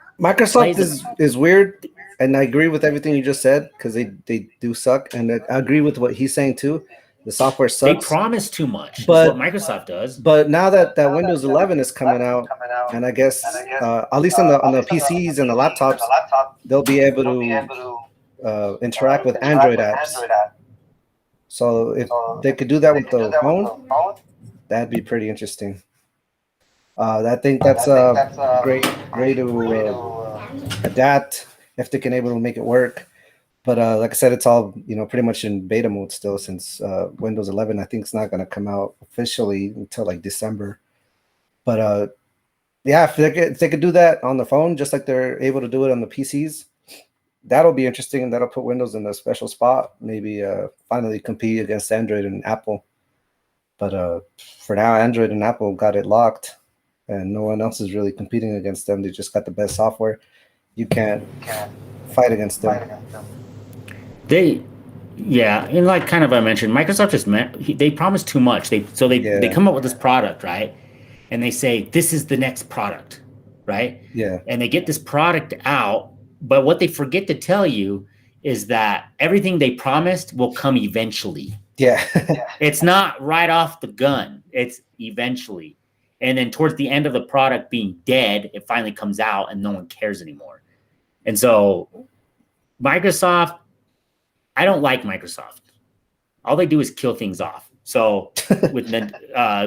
is weird. And I agree with everything you just said, because they do suck. And I agree with what he's saying too. The software sucks. They promise too much. But what Microsoft does. But now that Windows 11 is coming out, and I guess at least on the PCs and the laptops, they'll be able to interact with Android apps. So if they could do that with the phone, that'd be pretty interesting. I think that's a great to adapt if they can able to make it work. But like I said, it's all pretty much in beta mode still, since Windows 11 I think it's not going to come out officially until like December. But yeah, if they could do that on the phone just like they're able to do it on the PCs, that'll be interesting, and that'll put Windows in a special spot. Maybe finally compete against Android and Apple. But for now, Android and Apple got it locked, and no one else is really competing against them. They just got the best software. You can't fight against them. And like kind of I mentioned, Microsoft they promise too much. They come up with this product, right? And they say this is the next product, right? Yeah. And they get this product out, but what they forget to tell you is that everything they promised will come eventually. Yeah. It's not right off the gun. It's eventually. And then towards the end of the product being dead, it finally comes out and no one cares anymore. And so Microsoft, I don't like Microsoft. All they do is kill things off. So with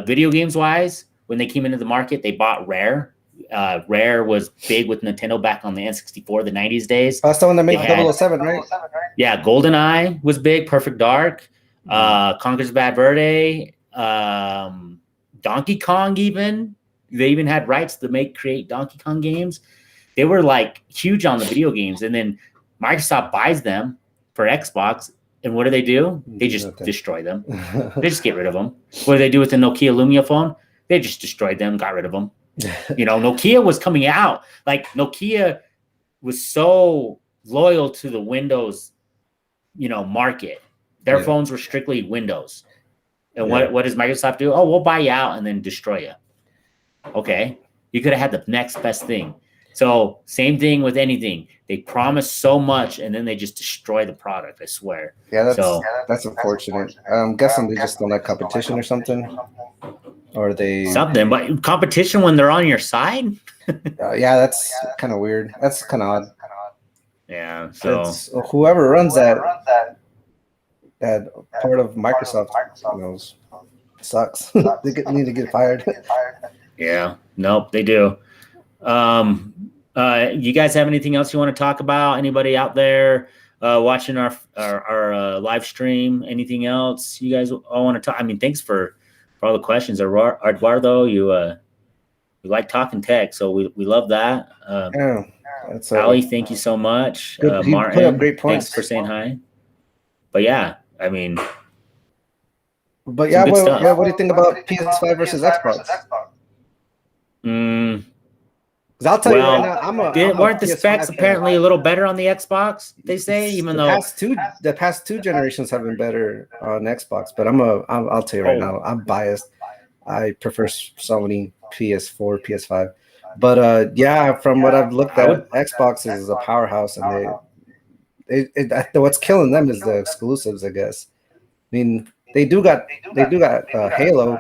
video games wise, when they came into the market, they bought Rare. Rare was big with Nintendo back on the N64, the 90s days. That's the one that made 007, right? Yeah, GoldenEye was big, Perfect Dark, Conker's Bad Verde, Donkey Kong even. They even had rights to create Donkey Kong games. They were like huge on the video games. And then Microsoft buys them for Xbox. And what do? They just destroy them. They just get rid of them. What do they do with the Nokia Lumia phone? They just destroyed them, got rid of them. Nokia was coming out. Like Nokia was so loyal to the Windows, market. Their phones were strictly Windows. And what does Microsoft do? Oh, we'll buy you out and then destroy you. Okay. You could have had the next best thing. So same thing with anything. They promise so much and then they just destroy the product, I swear. Yeah, that's unfortunate. I'm guessing they just don't like competition or something. Or something, but competition when they're on your side? Yeah, that's kind of weird. That's kind of odd. Yeah, so whoever runs that part of Microsoft knows sucks. They need to get fired. Yeah, nope, they do. You guys have anything else you want to talk about? Anybody out there watching our live stream? Anything else you guys all want to talk? I mean, thanks for all the questions. Eduardo, you like talking tech, so we love that. Ali, thank you so much. Martin, put up great points. Thanks for saying hi. But yeah, I mean, what do you think about PS5 versus Xbox? Because I'll tell you right now, weren't the specs apparently a little better on the Xbox? They say, even though the past two generations have been better on Xbox. But I'll tell you right now, I'm biased. I prefer Sony PS4, PS5. But from what I've looked at, Xbox is a powerhouse, and what's killing them is the exclusives, I guess. I mean, they do got Halo,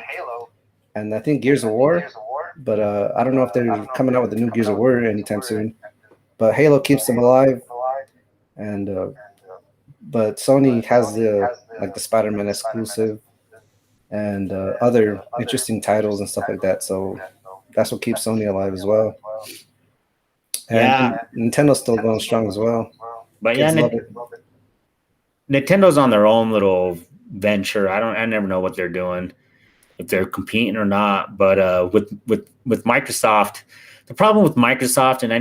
and I think Gears of War. But I don't know if they're coming out with the new Gears of War anytime soon. But Halo keeps them alive, and but Sony has the Spider-Man exclusive and other interesting titles and stuff like that. So that's what keeps Sony alive as well. And Nintendo's still going strong as well. But Nintendo's on their own little venture. I never know what they're doing, if they're competing or not. But with Microsoft, the problem with Microsoft, and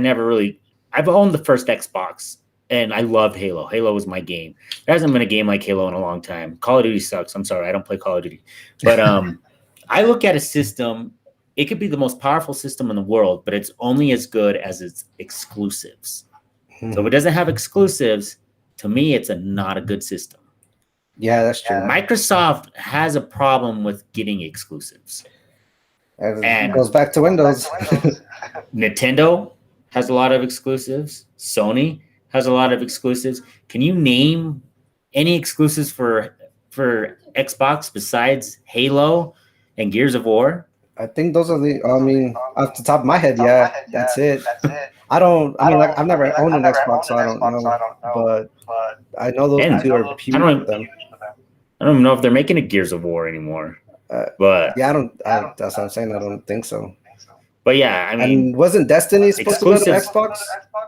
I've owned the first Xbox and I loved Halo. Halo was my game. There hasn't been a game like Halo in a long time. Call of Duty sucks. I'm sorry, I don't play Call of Duty. But I look at a system, it could be the most powerful system in the world, but it's only as good as its exclusives. So if it doesn't have exclusives, to me, it's not a good system. Yeah, that's true. Microsoft has a problem with getting exclusives. And it goes back to Windows. Nintendo has a lot of exclusives. Sony has a lot of exclusives. Can you name any exclusives for Xbox besides Halo and Gears of War? I think those are off the top of my head, that's it. I've never owned an Xbox, so I don't know. But I know those two are huge for them. I don't even know if they're making a Gears of War anymore. But that's what I'm saying. I don't think so. But yeah, I mean, and wasn't Destiny supposed to go to Xbox?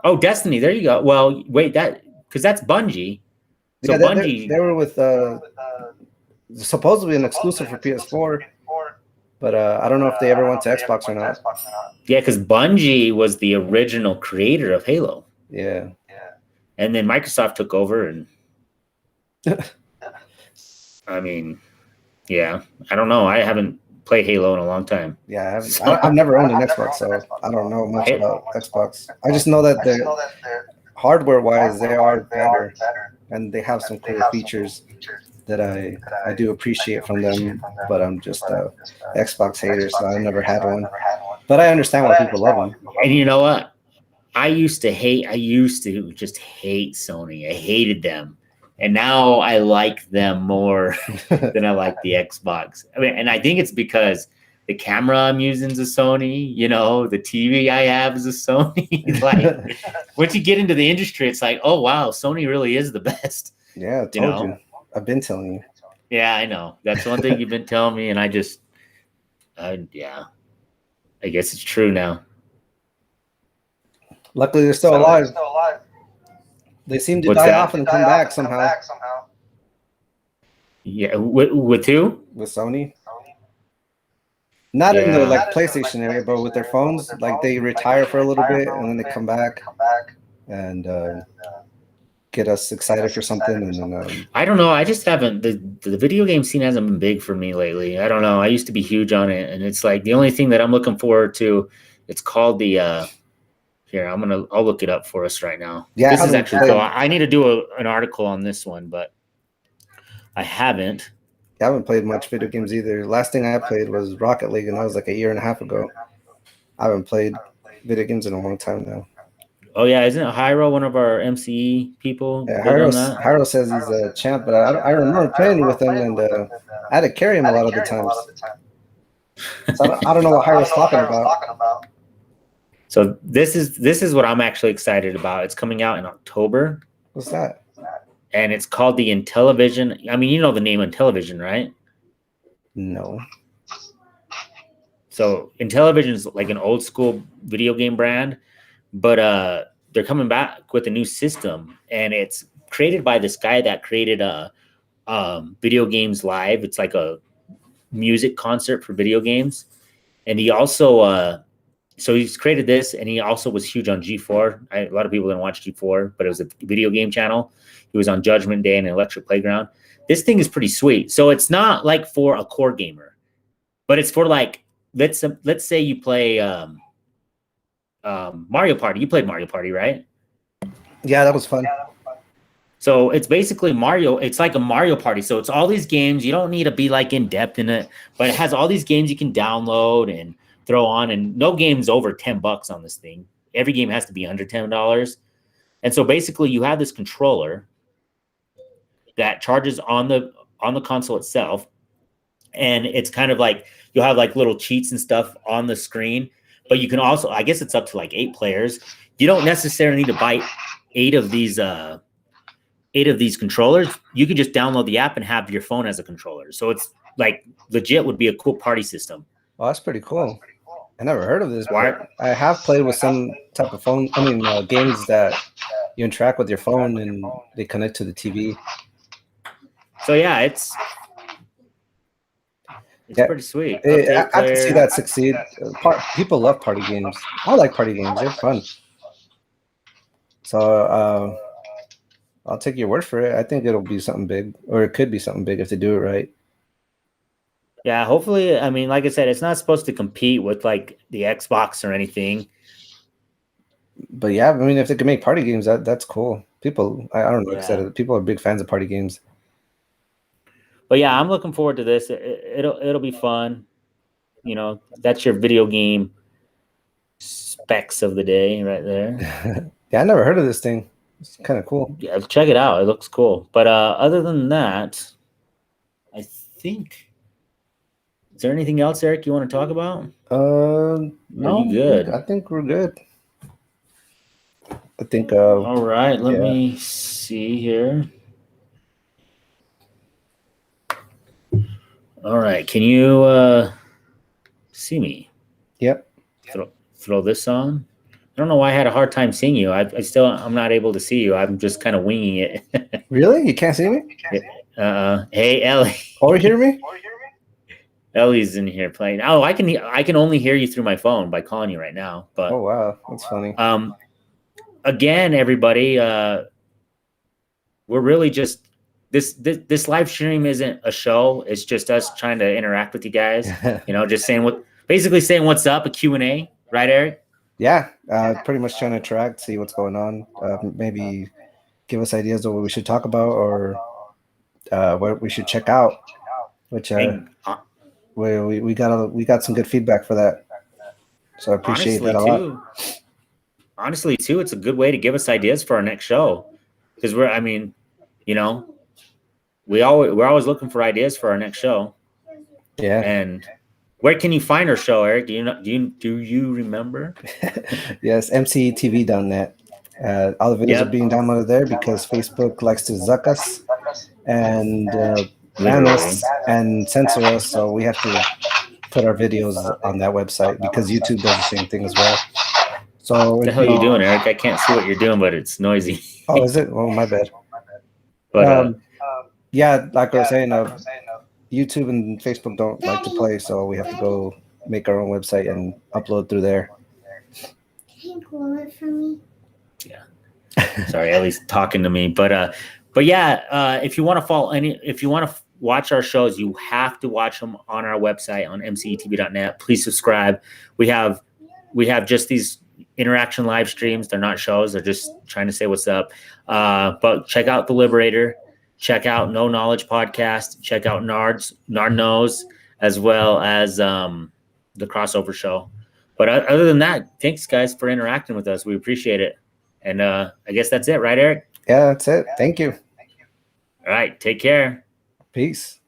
Oh, Destiny. There you go. Well, wait, because that's Bungie. So Bungie, they were with supposedly an exclusive for PS4, but I don't know if they ever went to Xbox or not. Yeah, because Bungie was the original creator of Halo. Yeah. And then Microsoft took over, and I mean, yeah, I don't know. I haven't played Halo in a long time. Yeah, I've never owned an Xbox, so I don't know much about Xbox. I just know that hardware-wise, they are better, and they have some cool features that I do appreciate from them. But I'm just a Xbox hater, so I never had one. But I understand why people love them. And you know what? I used to just hate Sony. I hated them. And now I like them more than I like the Xbox. I mean, and I think it's because The camera I'm using is a Sony. You know, the TV I have is a Sony. Like, once you get into the industry, it's like, oh wow, Sony really is the best. Yeah, I told you. I've been telling you. Yeah, I know. That's one thing you've been telling me, and I guess it's true now. Luckily, they're still alive. They seem to die off and come back somehow. Yeah, with who? With Sony. Not in the like PlayStation area, but with their phones, like they retire for a little bit and then they come back and get us excited for something. And then I don't know. I just haven't. The video game scene hasn't been big for me lately. I don't know. I used to be huge on it, and it's like the only thing that I'm looking forward to. It's called the. Here, I'll look it up for us right now. Yeah, this is actually cool. I need to do an article on this one, but I haven't. I haven't played much video games either. Last thing I played was Rocket League, and that was like a year and a half ago. I haven't played video games in a long time now. Oh yeah, isn't it Hyro one of our MCE people? Yeah, Hyro says he's a champ, but I remember playing with him, and I had to carry him a lot of the times. So I don't know what Hyro's talking about. So this is what I'm actually excited about. It's coming out in October. What's that? And it's called the Intellivision. I mean, you know the name Intellivision, right? No. So Intellivision is like an old school video game brand, but they're coming back with a new system, and it's created by this guy that created Video Games Live. It's like a music concert for video games, and he also so he's created this, and he also was huge on G4. A lot of people didn't watch G4, but it was a video game channel. He was on Judgment Day and Electric Playground. This thing is pretty sweet. So it's not like for a core gamer, but it's for like let's say you play Mario Party. You played Mario Party, right? Yeah, that was fun. So it's basically Mario. It's like a Mario Party. So it's all these games. You don't need to be like in depth in it, but it has all these games you can download and throw on, and no game's over $10 on this thing. Every game has to be under $10. And so basically you have this controller that charges on the console itself. And it's kind of like you'll have like little cheats and stuff on the screen, but you can also, I guess it's up to like 8 players. You don't necessarily need to buy 8 of these controllers. You can just download the app and have your phone as a controller. So it's like legit would be a cool party system. Oh, that's pretty cool. I never heard of this. But I have played with some type of phone. I mean, games that you interact with your phone and they connect to the TV. So yeah, it's pretty sweet. I can see that succeed. People love party games. I like party games. They're fun. So I'll take your word for it. I think it'll be something big, or it could be something big if they do it right. Yeah, hopefully. I mean, like I said, it's not supposed to compete with like the Xbox or anything. But yeah, I mean, if they can make party games, that's cool. People, I don't know, like I said, people are big fans of party games. But yeah, I'm looking forward to this. It'll be fun. You know, that's your video game specs of the day right there. Yeah, I never heard of this thing. It's kind of cool. Yeah, check it out. It looks cool. But other than that, I think. Is there anything else, Eric, you want to talk about? No, good. I think we're good. I think. All right, let me see here. All right, can you see me? Yep. Throw this on. I don't know why I had a hard time seeing you. I'm not able to see you. I'm just kind of winging it. Really? You can't see me? Hey, Ellie. Oh, you hear me? Ellie's in here playing. Oh, I can only hear you through my phone by calling you right now. But oh wow, that's funny. Again, everybody, we're really just this live stream isn't a show. It's just us trying to interact with you guys. You know, just saying what's up, a Q&A, right, Eric? Yeah, pretty much trying to interact, see what's going on. Maybe give us ideas of what we should talk about or what we should check out. Which we got some good feedback for that, so I appreciate that a lot. Honestly, too, it's a good way to give us ideas for our next show, because we're always looking for ideas for our next show. Yeah, and Where can you find our show, Eric? Do you remember? Yes, MCETV.net. All the videos are Yep. being downloaded there because Facebook likes to zuck us and ban Literally. us and censor us. So we have to put our videos on that website because YouTube does the same thing as well. So What the it'd hell are you be, doing, Eric? I can't see what you're doing, but it's noisy. oh, is it? Oh, my bad. But Yeah, like I was saying, YouTube and Facebook don't like to play, so we have to go make our own website and upload through there. Can you pull it for me? yeah. Sorry, Ellie's talking to me. But yeah, if you want to if you want to watch our shows, you have to watch them on our website on mcetv.net. Please subscribe. We have just these interaction live streams. They're not shows. They're just trying to say what's up. But check out The Liberator. Check out No Knowledge Podcast. Check out Nard Knows, as well as the Crossover Show. But other than that, thanks, guys, for interacting with us. We appreciate it. And I guess that's it, right, Eric? Yeah, that's it. Thank you. All right. Take care. Peace.